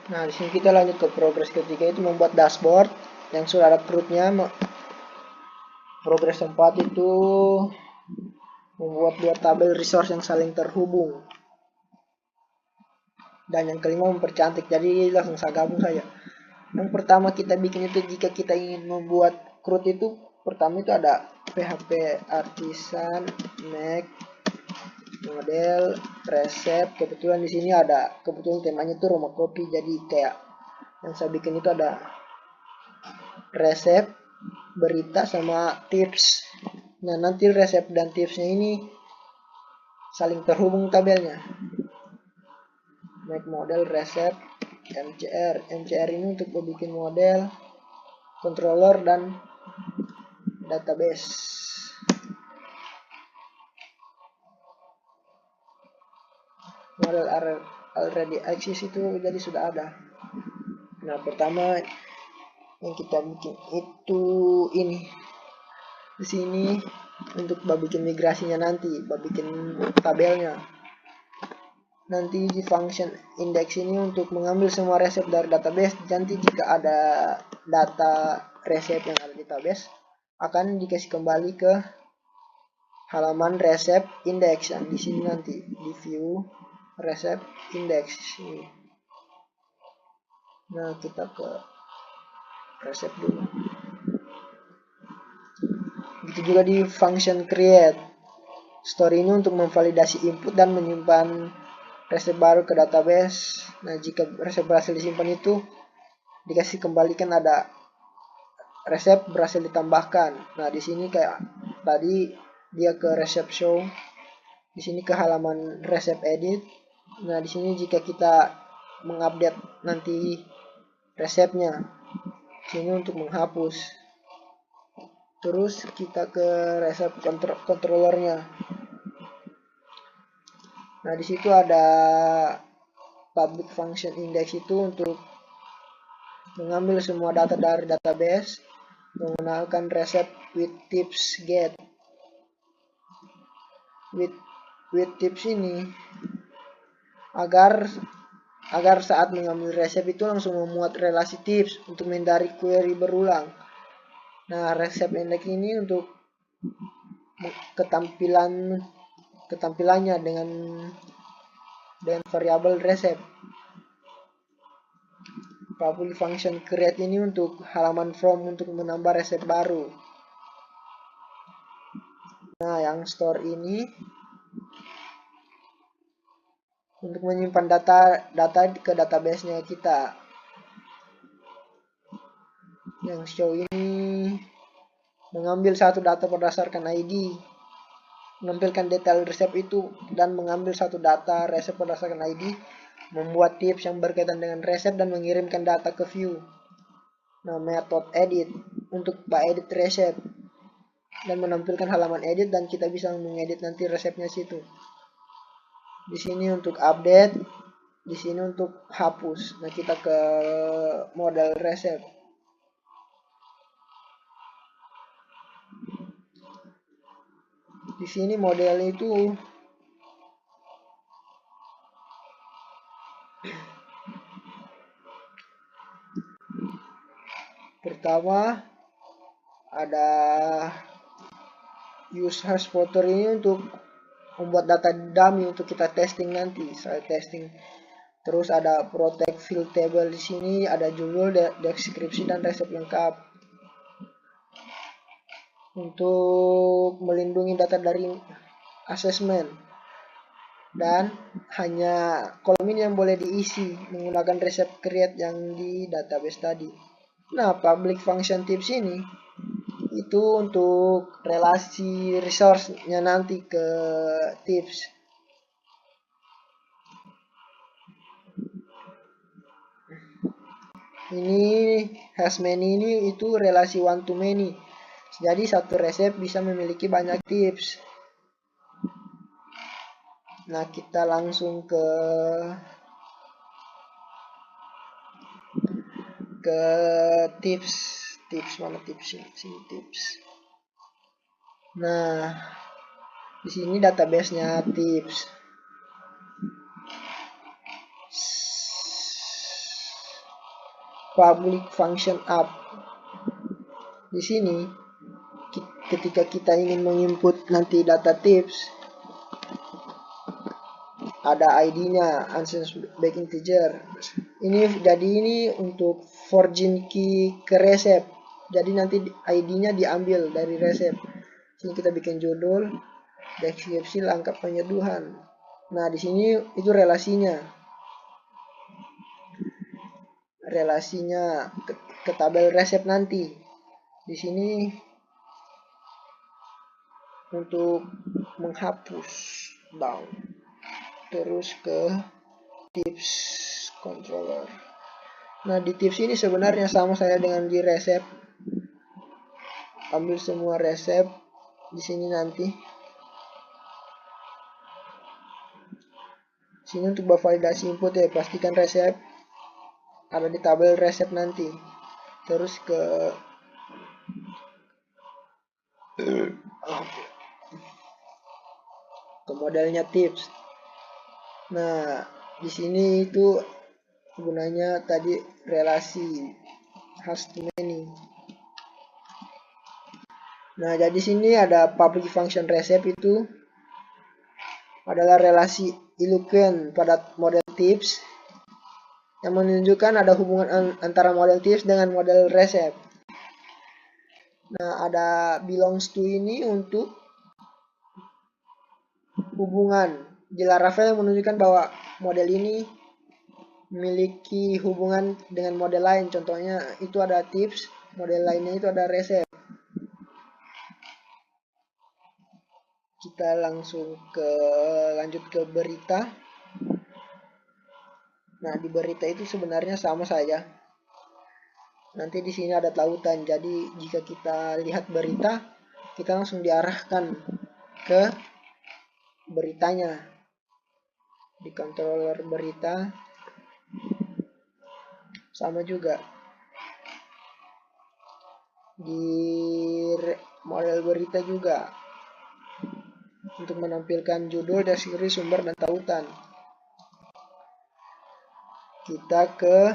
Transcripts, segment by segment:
Nah, di sini kita lanjut ke progres ketiga, itu membuat dashboard yang sudah ada CRUD-nya. Progres 4 itu membuat dua tabel resource yang saling terhubung. Dan yang kelima mempercantik, jadi langsung saya gabung saja. Yang pertama kita bikin itu, jika kita ingin membuat CRUD itu, pertama itu ada PHP Artisan, Make, Model, Resep. Kebetulan di sini ada, kebetulan temanya itu rumah kopi, jadi kayak yang saya bikin itu ada resep, berita, sama tips. Nah, nanti resep dan tipsnya ini saling terhubung tabelnya. Make model, resep, MCR. MCR ini untuk membuat model, controller, dan database. Model already exist itu jadi sudah ada. Nah, pertama yang kita bikin itu ini. Di sini untuk bikin migrasinya nanti, bikin tabelnya. Nanti di function index ini untuk mengambil semua resep dari database. Nanti jika ada data resep yang ada di database, akan dikasih kembali ke halaman resep index. Yang di sini nanti di view resep index ini. Nah, kita ke resep dulu. Begitu juga di function create. Story ini untuk memvalidasi input dan menyimpan resep baru ke database. Nah, jika resep berhasil disimpan itu dikasih kembalikan ada resep berhasil ditambahkan. Nah, di sini kayak tadi dia ke resep show. Di sini ke halaman resep edit. Nah, di sini jika kita mengupdate nanti resepnya, sini untuk menghapus. Terus kita ke resep controllernya. Nah, di situ ada public function index itu untuk mengambil semua data dari database menggunakan resep with tips get. With tips ini agar saat mengambil resep itu langsung memuat relasi tips untuk menghindari query berulang. Nah, resep index ini untuk ketampilannya dengan variabel resep. Public function create ini untuk halaman from untuk menambah resep baru. Nah, yang store ini untuk menyimpan data ke database-nya kita. Yang show ini mengambil satu data berdasarkan ID, menampilkan detail resep itu, dan mengambil satu data resep berdasarkan ID, membuat tips yang berkaitan dengan resep, dan mengirimkan data ke view. Nah, method edit untuk edit resep dan menampilkan halaman edit, dan kita bisa mengedit nanti resepnya situ. Di sini untuk update, di sini untuk hapus. Nah, kita ke model resep. Di sini model itu pertama ada use hash voter ini untuk membuat data dummy untuk kita testing nanti, saya testing. Terus ada protect field table, di sini ada judul, deskripsi, dan resep lengkap untuk melindungi data dari assessment. Dan hanya kolom ini yang boleh diisi menggunakan resep create yang di database tadi. Nah, public function tips ini itu untuk relasi resource-nya nanti ke tips. Ini has many ini itu relasi one to many. Jadi satu resep bisa memiliki banyak tips. Nah, kita langsung ke tips. Tips mana tips ini? Sini tips. Nah, di sini database-nya tips. public function app. Di sini ketika kita ingin menginput nanti data tips, ada ID-nya unchange back integer. Ini untuk forging key ke resep. Jadi nanti ID-nya diambil dari resep. Sini kita bikin judul, deskripsi lengkap penyeduhan. Nah, di sini itu relasinya ke tabel resep nanti. Di sini untuk menghapus down, terus ke tips controller. Nah, di tips ini sebenarnya sama saya dengan di resep. Ambil semua resep di sini nanti. Sini untuk validasi input ya, pastikan resep ada di tabel resep nanti. Terus ke modelnya tips. Nah, di sini itu gunanya tadi relasi has to many. Nah, jadi sini ada public function resep itu adalah relasi eloquent pada model tips yang menunjukkan ada hubungan antara model tips dengan model resep. Nah, ada belongs to ini untuk hubungan di Laravel yang menunjukkan bahwa model ini memiliki hubungan dengan model lain. Contohnya itu ada tips, model lainnya itu ada resep. Kita langsung lanjut ke berita. Nah, di berita itu sebenarnya sama saja. Nanti di sini ada tautan. Jadi jika kita lihat berita, kita langsung diarahkan ke beritanya. Di controller berita sama juga. Di model berita juga untuk menampilkan judul, deskripsi, sumber, dan tautan. Kita ke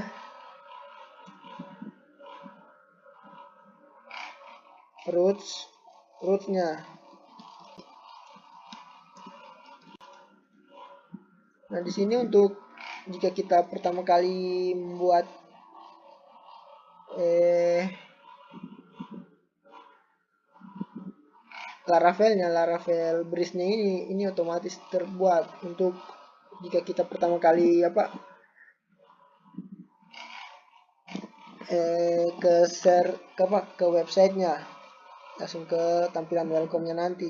roots-nya. Nah, di sini untuk jika kita pertama kali membuat Laravel bridge-nya ini otomatis terbuat untuk jika kita pertama kali ke websitenya, langsung ke tampilan welcome-nya nanti.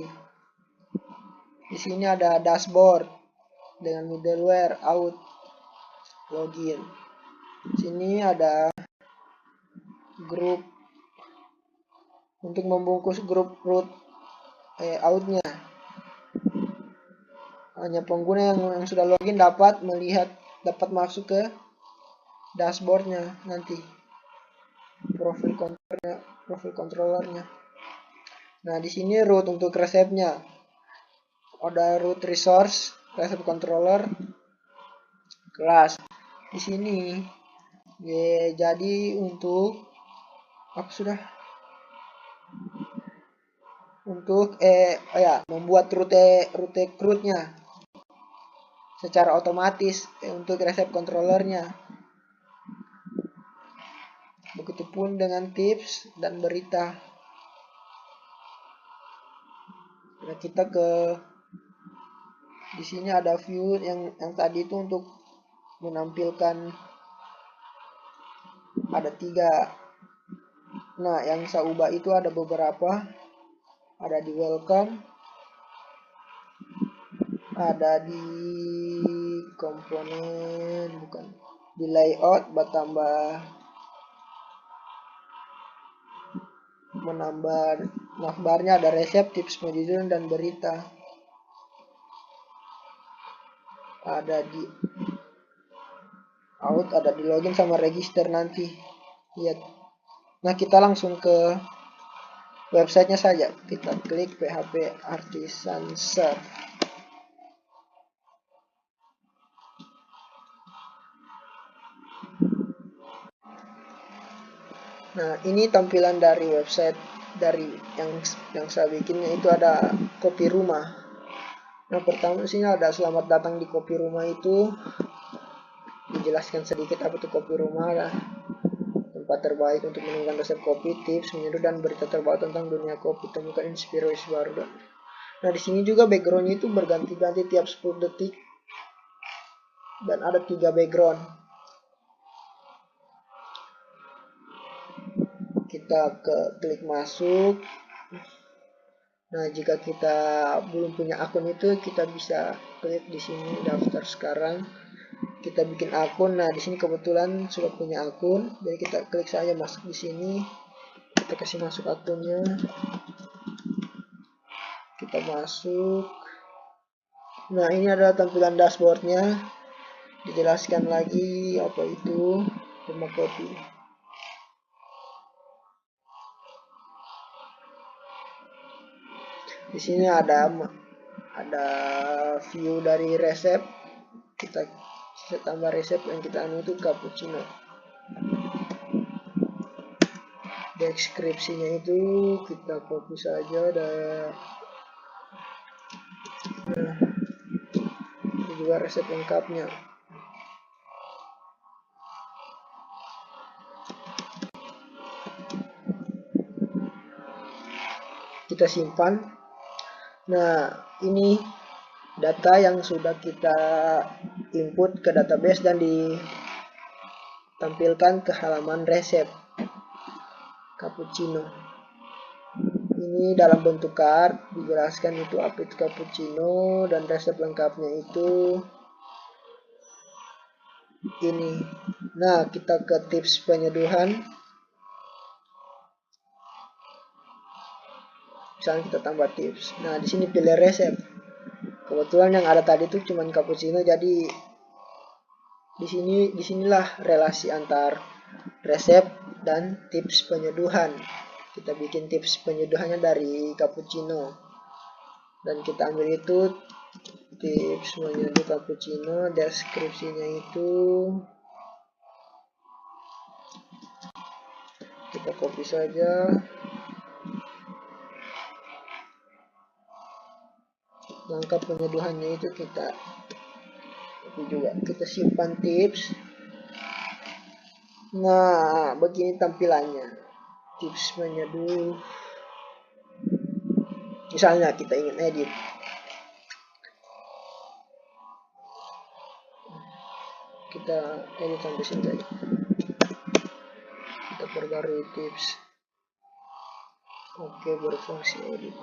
Di sini ada dashboard dengan middleware, out, login. Di sini ada grup untuk membungkus grup root out-nya. Hanya pengguna yang sudah login dapat masuk ke dashboardnya nanti, profil controllernya. Nah, di sini root untuk resepnya. Ada root resource, resep controller, kelas. Di sini jadi untuk membuat rute CRUD-nya secara otomatis untuk resep controllernya. Begitupun dengan tips dan berita. Nah, kita di sini ada view yang tadi itu untuk menampilkan ada 3. Nah, yang saya ubah itu ada beberapa. Ada di welcome, ada di komponen, di layout, menambah navbarnya, ada resep, tips, penjujuran, dan berita. Ada di out, ada di login sama register nanti. Lihat. Nah, kita langsung ke websitenya saja. Kita klik PHP Artisan Serve. Nah, ini tampilan dari website dari yang saya bikinnya itu ada kopi rumah. Nah, pertama sini ada selamat datang di kopi rumah, itu dijelaskan sedikit apa itu kopi rumah lah. Tempat terbaik untuk menemukan resep kopi, tips, menyeduh, dan berita terbaru tentang dunia kopi. Temukan inspirasi baru. Nah, di sini juga backgroundnya itu berganti-ganti tiap 10 detik. Dan ada 3 background. Kita klik masuk. Nah, jika kita belum punya akun itu, kita bisa klik di sini daftar sekarang. Kita bikin akun. Nah, di sini kebetulan sudah punya akun, jadi kita klik saja masuk di sini. Kita kasih masuk akunnya. Kita masuk. Nah, ini adalah tampilan dashboardnya. Dijelaskan lagi apa itu rumah kopi. Di sini ada view dari resep. Kita bisa tambah resep yang kita anu itu cappuccino. Deskripsinya itu kita copy saja. Nah, ini juga resep lengkapnya. Kita simpan. Nah, ini data yang sudah kita input ke database dan ditampilkan ke halaman resep cappuccino. Ini dalam bentuk card, dijelaskan itu apa itu cappuccino dan resep lengkapnya itu ini. Nah, kita ke tips penyeduhan. Misalnya kita tambah tips. Nah, di sini pilih resep. Kebetulan yang ada tadi itu cuma cappuccino, jadi disinilah relasi antar resep dan tips penyeduhan. Kita bikin tips penyeduhannya dari cappuccino dan kita ambil itu tips menyeduh cappuccino. Deskripsinya itu kita copy saja. Langkah penyeduhannya itu kita copy juga. Kita simpan tips. Nah, begini tampilannya. Tips menyeduh. Misalnya kita ingin edit. Kita edit sampai sini saja. Kita perbarui tips. Oke, berfungsi edit.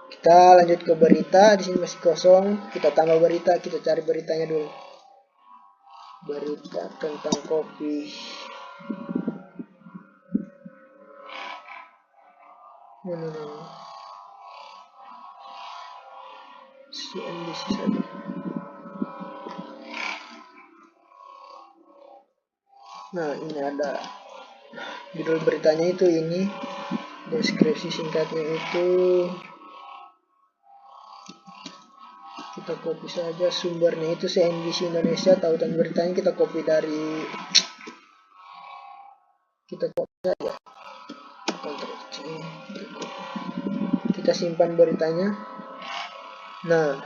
Kita lanjut ke berita. Di sini masih kosong. Kita tambah berita. Kita cari beritanya dulu. Berita tentang kopi. CNBC saja. Nah, ini ada judul beritanya itu ini. Deskripsi singkatnya itu kita copy saja. Sumbernya itu CNBC Indonesia. Tautan beritanya kita copy dari, kita copy saja. Kita simpan beritanya. Nah,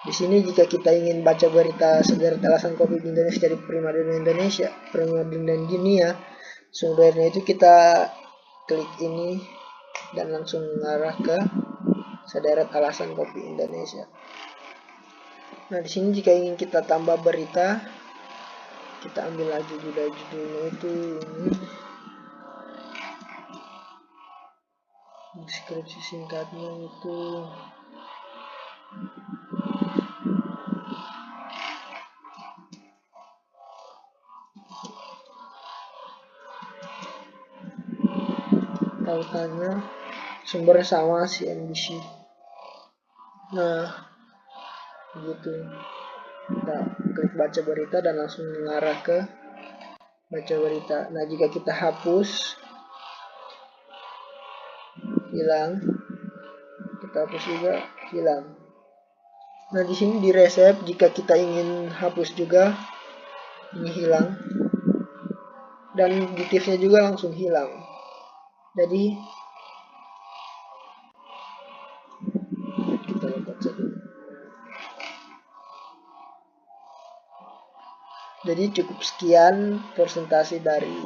di sini jika kita ingin baca berita sederet alasan kopi di Indonesia dari primadona Indonesia, primadona dunia, sumbernya itu kita klik ini dan langsung mengarah ke sederet alasan kopi Indonesia. Nah, di sini jika ingin kita tambah berita, kita ambil lagi judulnya itu ini. Deskripsi singkatnya itu tautannya sumbernya sama CNBC. Nah, begitu. Kita klik baca berita dan langsung mengarah ke baca berita. Nah, jika kita hapus, hilang. Kita hapus juga, hilang. Nah, di sini di resep jika kita ingin hapus juga, ini hilang. dan titifnya juga langsung hilang. Jadi kita lihat saja dulu. Jadi cukup sekian presentasi dari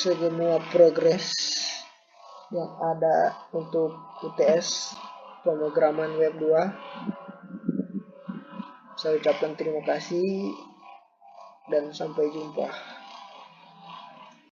semua progres yang ada untuk UTS pemrograman web 2. Saya ucapkan terima kasih dan sampai jumpa.